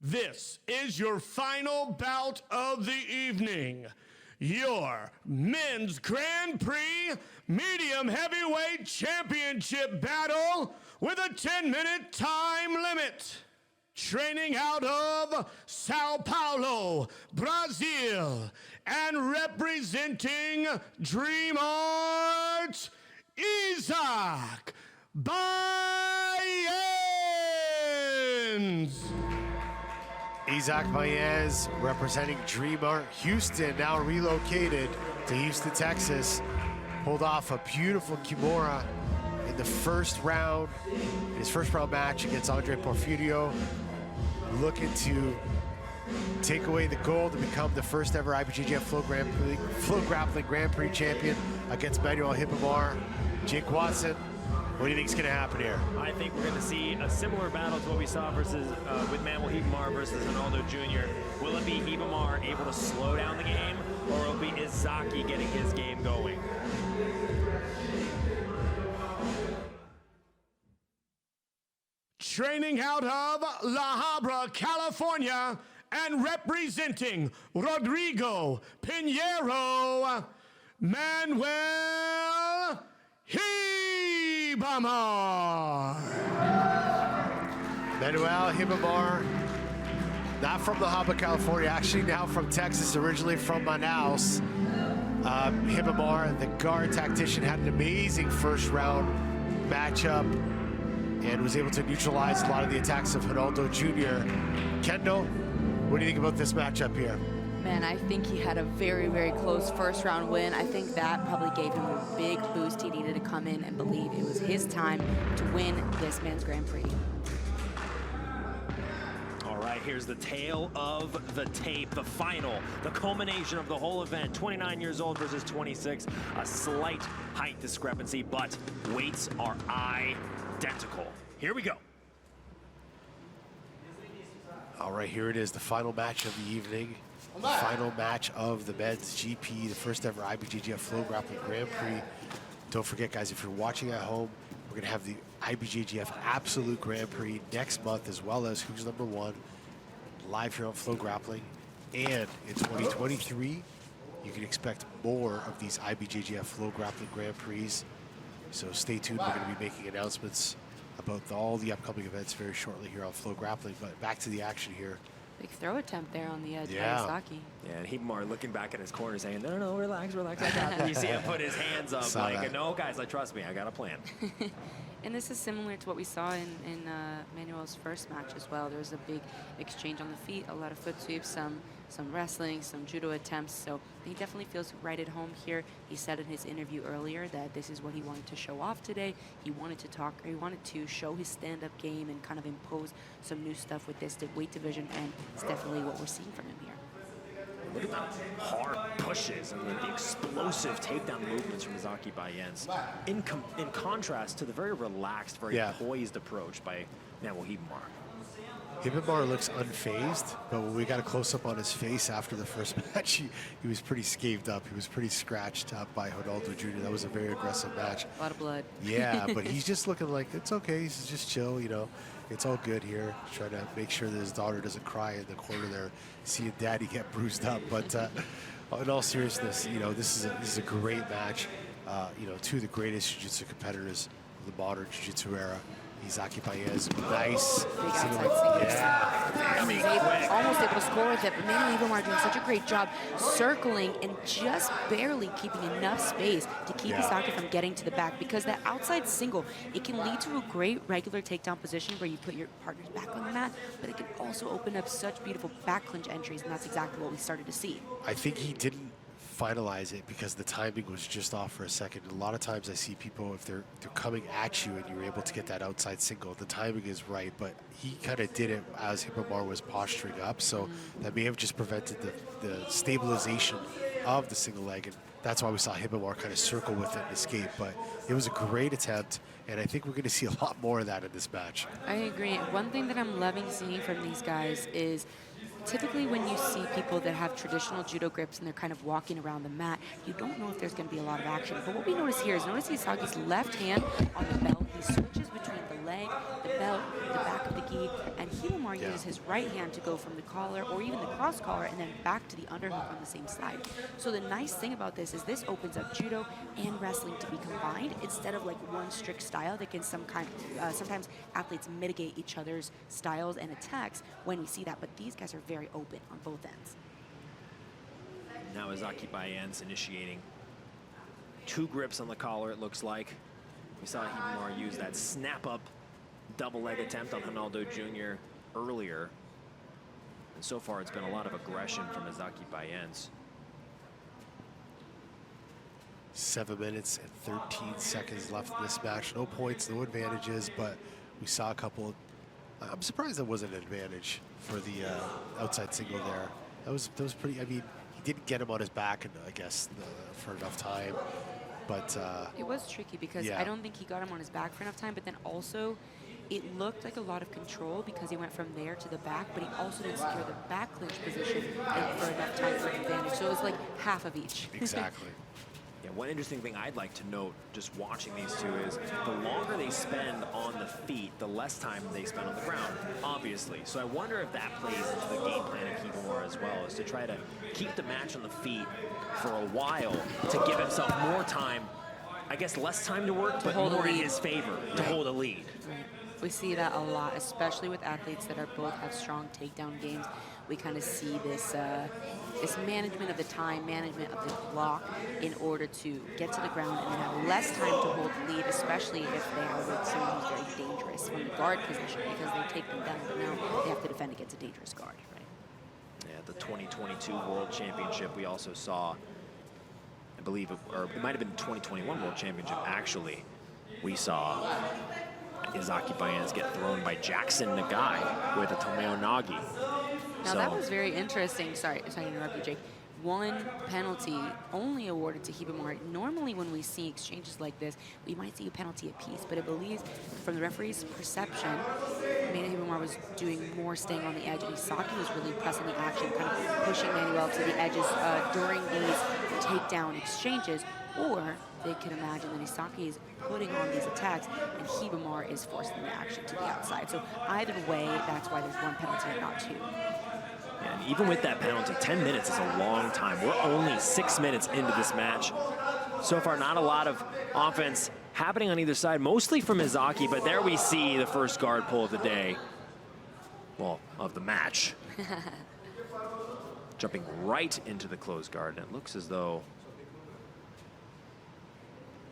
This is your final bout of the evening. Your men's Grand Prix medium heavyweight championship battle with a 10-minute time limit. Training out of Sao Paulo, Brazil, and representing Dream Arts, Isaque Bahiense. Isaque Bahiense representing Dream Art Houston, now relocated to Houston, Texas. Pulled off a beautiful Kimura in the first round, in his first round match against Andre Porfirio. Looking to take away the gold and become the first ever IBJJF FloGrappling Grand Prix champion against Manuel Ribamar. Jake Watson, what do you think is going to happen here? I think we're going to see a similar battle to what we saw versus with Manuel Ribamar versus Ronaldo Jr. Will it be Ribamar able to slow down the game, or will it be Isaque getting his game going? Training out of La Habra, California, and representing Rodrigo Pinheiro, Manuel Ribamar. Manuel Ribamar, not from La Habra, California, actually now from Texas, originally from Manaus. Ribamar, the guard tactician, had an amazing first round matchup and was able to neutralize a lot of the attacks of Ronaldo Jr. Kendall, what do you think about this matchup here? Man, I think he had a very, very close first round win. I think that probably gave him a big boost. He needed to come in and believe it was his time to win this men's Grand Prix. All right, here's the tale of the tape, the final, the culmination of the whole event. 29 years old versus 26, a slight height discrepancy, but weights are identical. Here we go. All right, here it is, the final match of the evening. Final match of the men's GP, the first ever IBJJF FloGrappling Grand Prix. Don't forget, guys, if you're watching at home, we're going to have the IBJJF Absolute Grand Prix next month, as well as Who's Number One, live here on FloGrappling. And in 2023, you can expect more of these IBJJF FloGrappling Grand Prix. So stay tuned. We're going to be making announcements about all the upcoming events very shortly here on FloGrappling. But back to the action here. Big throw attempt there on the edge by Isaque. Yeah, and Ribamar looking back at his corner saying, no, no, no, relax, relax, I got this. You see him put his hands up like, no, guys, trust me, I got a plan. And this is similar to what we saw in Manuel's first match as well. There was a big exchange on the feet, a lot of foot sweeps, some wrestling, some judo attempts. So he definitely feels right at home here. He said in his interview earlier that this is what he wanted to show off today. He wanted to talk, or he wanted to show his stand-up game and kind of impose some new stuff with this weight division, and it's definitely what we're seeing from him here. Look at the hard pushes and the explosive takedown movements from Isaque Bahiense. In contrast to the very relaxed, very poised approach by Manuel Ribamar. Ribamar looks unfazed, but when we got a close-up on his face after the first match, he was pretty scathed up. He was pretty scratched up by Ronaldo Jr. That was a very aggressive match. A lot of blood. Yeah, but he's just looking like, it's okay. He's just chill, you know. It's all good here. Trying to make sure that his daughter doesn't cry in the corner there, seeing daddy get bruised up. But in all seriousness, you know, this is a great match. You know, two of the greatest jiu-jitsu competitors of the modern jiu-jitsu era. Isaque Bahiense, nice. Big outside single. Yeah. He was almost able to score with it, but Manuel Ribamar doing such a great job circling and just barely keeping enough space to keep Isaque from getting to the back, because that outside single, it can lead to a great regular takedown position where you put your partner's back on the mat, but it can also open up such beautiful back clinch entries, and that's exactly what we started to see. I think he didn't finalize it because the timing was just off for a second. A lot of times I see people, if they're coming at you and you're able to get that outside single, the timing is right, but he kind of did it as Ribamar was posturing up, so that may have just prevented the stabilization of the single leg, and that's why we saw Ribamar kind of circle with it and escape. But it was a great attempt, and I think we're going to see a lot more of that in this match. I agree. One thing that I'm loving seeing from these guys is typically when you see people that have traditional judo grips and they're kind of walking around the mat, you don't know if there's going to be a lot of action. But what we notice here is, notice Isaque's left hand on the belt. He switches between the leg, the belt, the back of the gi, and Ribamar uses his right hand to go from the collar or even the cross collar and then back to the underhook on the same slide. So the nice thing about this is this opens up judo and wrestling to be combined instead of like one strict style that can sometimes athletes mitigate each other's styles and attacks when we see that, but these guys are very open on both ends. Now Isaque Bahiense initiating 2 grips on the collar, it looks like. We saw Ribamar use that snap-up double leg attempt on Ronaldo Jr. earlier. And so far, it's been a lot of aggression from Isaque Bahiense. 7 minutes and 13 seconds left in this match. No points, no advantages, but we saw a couple. I'm surprised that wasn't an advantage for the outside single there. That was pretty. I mean, he didn't get him on his back, and I guess for enough time. But it was tricky because yeah. I don't think he got him on his back for enough time. But then also, it looked like a lot of control because he went from there to the back, but he also didn't secure the back clinch position for enough time for an advantage. So it was like half of each. Exactly. Yeah, one interesting thing I'd like to note just watching these two is the longer they spend on the feet, the less time they spend on the ground, obviously. So I wonder if that plays into the game plan of Ribamar as well, is to try to keep the match on the feet for a while to give himself more time, I guess less time to work, but more in his favor to hold a lead. Right. We see that a lot, especially with athletes that are both have strong takedown games. We kind of see this this management of the time, management of the block in order to get to the ground and then have less time to hold the lead, especially if they are with someone who's very dangerous from the guard position because they take them down, but now they have to defend against a dangerous guard, right? Yeah, the 2022 World Championship, we also saw, I believe, or it might have been the 2021 World Championship, actually. We saw Isaque Bahiense get thrown by Jackson Nagai with a Tomeo Nagi. Now that was very interesting. Sorry to interrupt you, Jake. One penalty only awarded to Ribamar. Normally when we see exchanges like this, we might see a penalty apiece, but I believe from the referee's perception, Manuel Ribamar was doing more staying on the edge, and Isaque was really pressing the action, kind of pushing Manuel to the edges during these takedown exchanges, or they can imagine that Isaque is putting on these attacks and Ribamar is forcing the action to the outside. So either way, that's why there's one penalty and not 2. And even with that penalty, 10 minutes is a long time. We're only 6 minutes into this match. So far, not a lot of offense happening on either side, mostly from Isaque, but there we see the first guard pull of the day. Well, of the match. Jumping right into the closed guard, and it looks as though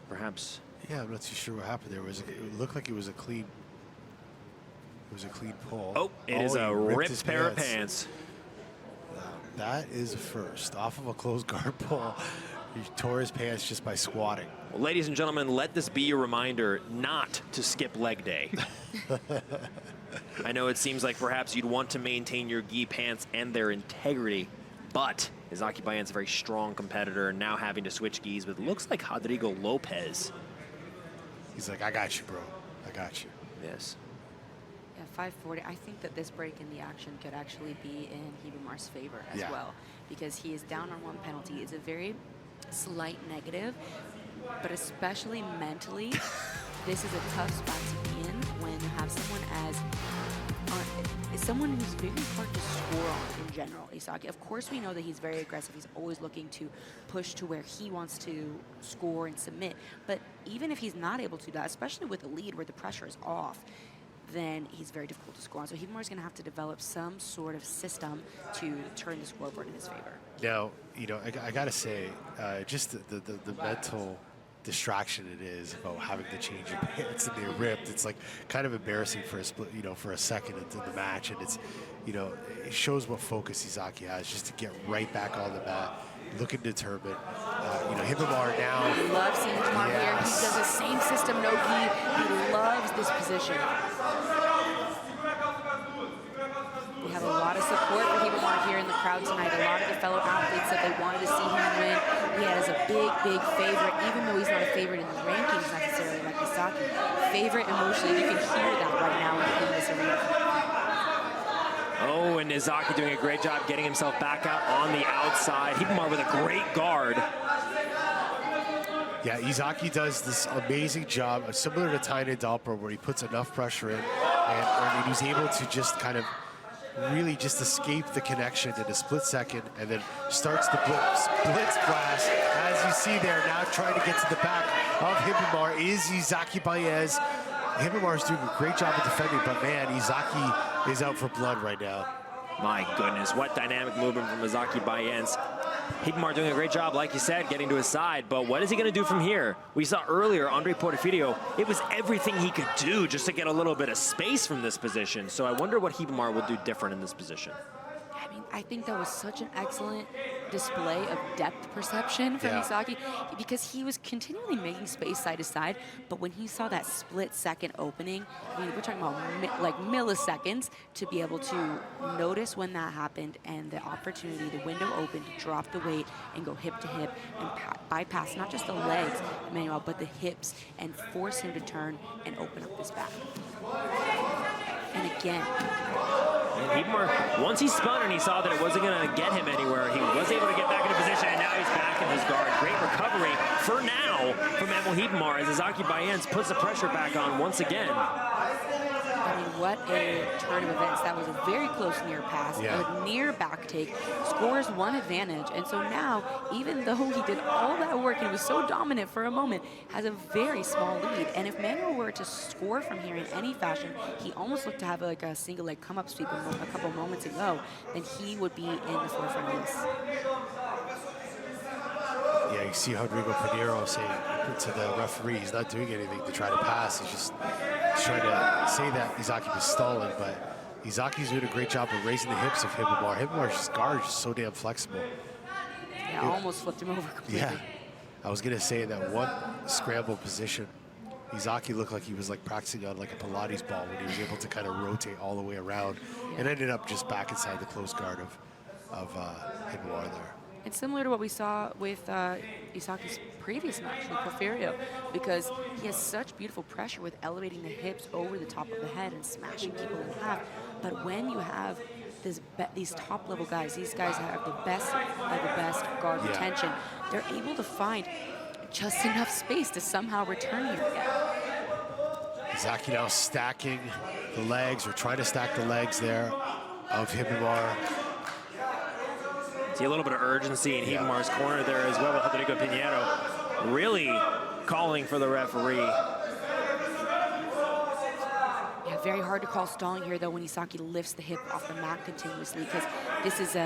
perhaps... Yeah, I'm not too sure what happened there. It looked like it was a clean... It was a clean pull. Oh, it is a ripped pair of pants. That is a first. Off of a closed guard pull, he tore his pants just by squatting. Well, ladies and gentlemen, let this be a reminder not to skip leg day. I know it seems like perhaps you'd want to maintain your gi pants and their integrity, but Isaque Bahiense is a very strong competitor, now having to switch gis with looks like Rodrigo Lopez. He's like, I got you, bro. I got you. Yes. 540. I think that this break in the action could actually be in Ribamar's favor as well, because he is down on one penalty. It's a very slight negative, but especially mentally, this is a tough spot to be in when you have someone someone who's very hard to score on in general, Isaque. Of course, we know that he's very aggressive. He's always looking to push to where he wants to score and submit. But even if he's not able to do that, especially with a lead where the pressure is off, then he's very difficult to score on. So Ribamar is going to have to develop some sort of system to turn the scoreboard in his favor. Now, you know, I got to say, just the mental distraction it is about having to change your pants and they're ripped. It's like kind of embarrassing for a split, you know, for a second into the match, and it's, you know, it shows what focus Isaque has just to get right back on the mat, looking determined. You know, Ribamar now. I love seeing Ribamar here. He does the same system, no gi. He loves this position. We have a lot of support for Ribamar here in the crowd tonight. A lot of the fellow athletes said they wanted to see him win. He has a big, big favorite, even though he's not a favorite in the rankings necessarily like Isaque. Favorite emotionally, you can hear that right now in this arena. Oh, and Isaque doing a great job getting himself back out on the outside. Ribamar with a great guard. Yeah, Isaque does this amazing job, similar to Tynan Dalper, where he puts enough pressure in, and he's able to just kind of really just escape the connection in a split second, and then starts the blitz blast. As you see there, now trying to get to the back of Ribamar is Isaque Bahiense. Ribamar is doing a great job of defending, but man, Isaque is out for blood right now. My goodness, what dynamic movement from Isaque Bahiense. Ribamar doing a great job, like you said, getting to his side, but what is he going to do from here? We saw earlier, Andre Portafidio, it was everything he could do just to get a little bit of space from this position. So I wonder what Ribamar will do different in this position. I mean, I think that was such an excellent display of depth perception from Isaque, because he was continually making space side to side, but when he saw that split-second opening, I mean, we're talking about like milliseconds to be able to notice when that happened, and the opportunity, the window opened to drop the weight and go hip to hip and bypass not just the legs, Manuel, but the hips, and force him to turn and open up his back. And again, and Ribamar, once he spun and he saw that it wasn't going to get him anywhere, he was able to get back into position, and now he's back in his guard. Great recovery for now from Manuel Ribamar as Isaque Bahiense puts the pressure back on once again. I mean, what a turn of events. That was a very close near pass, a near back take, scores one advantage. And so now, even though he did all that work and was so dominant for a moment, has a very small lead. And if Manuel were to score from here in any fashion, he almost looked to have like a single leg come up sweep a couple moments ago, then he would be in the forefront of this. Yeah, you see Rodrigo Pinheiro saying to the referee, he's not doing anything to try to pass. He's just trying to say that Isaque was stalling, but Isaque's doing a great job of raising the hips of Ribamar. Ribamar's guard is so damn flexible. Yeah, almost flipped him over completely. Yeah, I was gonna say that one scramble position, Isaque looked like he was like practicing on like a Pilates ball when he was able to kind of rotate all the way around and ended up just back inside the close guard of Ribamar there. It's similar to what we saw with Isaque's previous match with Porfirio, because he has such beautiful pressure with elevating the hips over the top of the head and smashing people in half. But when you have these top-level guys, these guys have the best of the best guard retention, they're able to find just enough space to somehow return you again. Isaque now stacking the legs, or trying to stack the legs there of Ribamar. See a little bit of urgency in Ribamar's corner there as well with Rodrigo Pinheiro really calling for the referee. Yeah, very hard to call stalling here though when Isaque lifts the hip off the mat continuously, because this is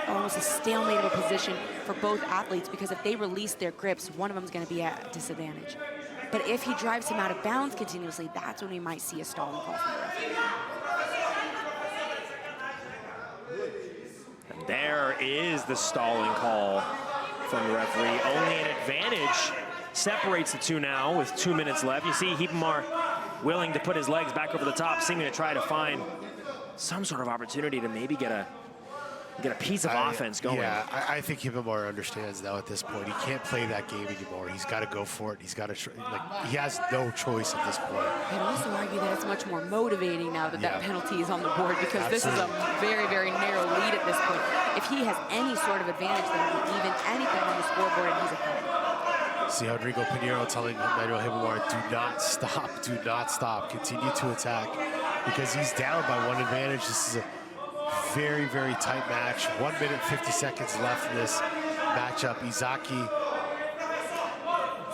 almost a stalemate of a position for both athletes, because if they release their grips, one of them is going to be at a disadvantage. But if he drives him out of bounds continuously, that's when we might see a stalling call from the referee. There is the stalling call from the referee. Only an advantage separates the two now with 2 minutes left. You see Ribamar willing to put his legs back over the top, seeming to try to find some sort of opportunity to maybe get a piece of offense going. Yeah, I think Ribamar understands now at this point. He can't play that game anymore. He's got to go for it. He's got to, he has no choice at this point. I'd also argue that it's much more motivating now that that penalty is on the board, because this is a very, very narrow lead at this point. If he has any sort of advantage, then even anything on the scoreboard, and he's ahead. See Rodrigo Pinheiro telling Manuel Ribamar, do not stop, continue to attack, because he's down by one advantage. This is a very, very tight match. 1 minute, 50 seconds left in this matchup. Isaque,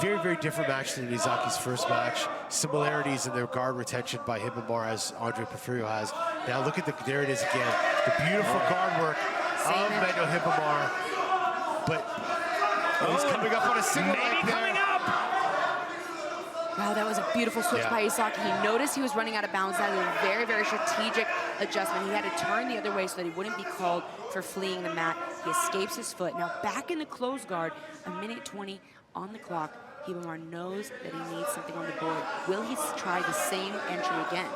very, very different match than Isaque's first match. Similarities in their guard retention by Ribamar, as Andre Porfirio has. Now look at there it is again. The beautiful guard work of Manuel Ribamar. But he's coming up on a single leg there. Wow, that was a beautiful switch by Isaque. He noticed he was running out of bounds. That was a very, very strategic adjustment. He had to turn the other way so that he wouldn't be called for fleeing the mat. He escapes his foot. Now back in the close guard, 1:20 on the clock. Ribamar knows that he needs something on the board. Will he try the same entry again?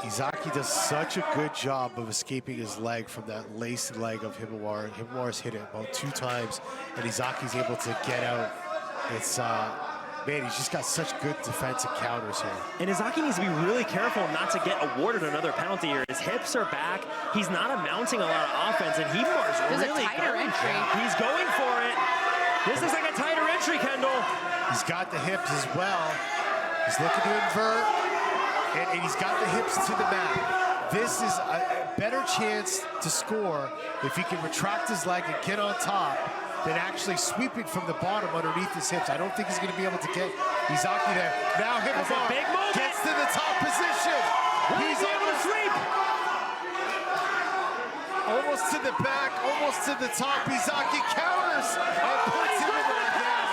Isaque does such a good job of escaping his leg from that laced leg of Ribamar. Ribamar's hit it about 2 times, and Isaque's able to get out. It's man, he's just got such good defensive counters here. And Isaque needs to be really careful not to get awarded another penalty here. His hips are back. He's not amounting a lot of offense, and Ribamar's really tighter entry. He's going for it. This is like a tighter entry, Kendall. He's got the hips as well. He's looking to invert, and he's got the hips to the mat. This is a better chance to score if he can retract his leg and get on top than actually sweeping from the bottom underneath his hips. I don't think he's going to be able to get Isaque there. Now Ribamar big moment. gets to the top position. He's able to sweep. Almost to the back, almost to the top. Isaque counters and puts Ribamar down.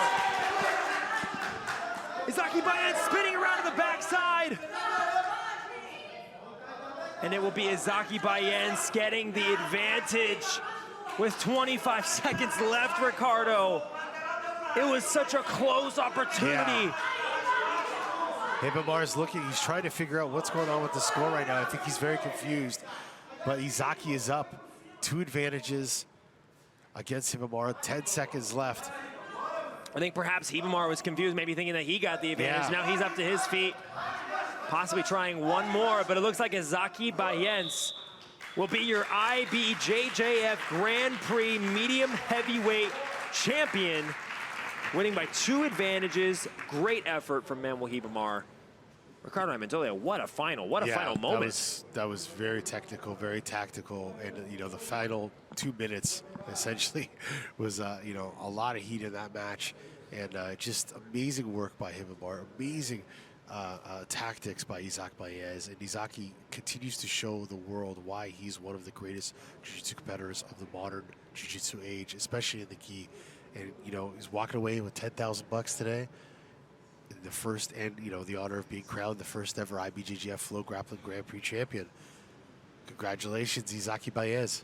Isaque Bahiense spinning around to the backside. And it will be Isaque Bahiense getting the advantage with 25 seconds left, Ricardo. It was such a close opportunity. Yeah. Ribamar's looking, he's trying to figure out what's going on with the score right now. I think he's very confused. But Isaque is up. 2 advantages against Ribamar, 10 seconds left. I think perhaps Ribamar was confused, maybe thinking that he got the advantage. Yeah. Now he's up to his feet, possibly trying one more, but it looks like Isaque Bahiense will be your IBJJF Grand Prix medium heavyweight champion, winning by 2 advantages. Great effort from Manuel Ribamar. Ricardo Montoya, what a final moment. That was very technical, very tactical, and you know, the final 2 minutes essentially was you know, a lot of heat in that match, and just amazing work by Ribamar, amazing tactics by Isaque Bahiense, and Isaque continues to show the world why he's one of the greatest jiu-jitsu competitors of the modern jiu-jitsu age, especially in the gi. And you know, he's walking away with $10,000 today. The first, and you know, the honor of being crowned the first ever IBJJF FloGrappling Grand Prix champion. Congratulations, Isaque Bahiense.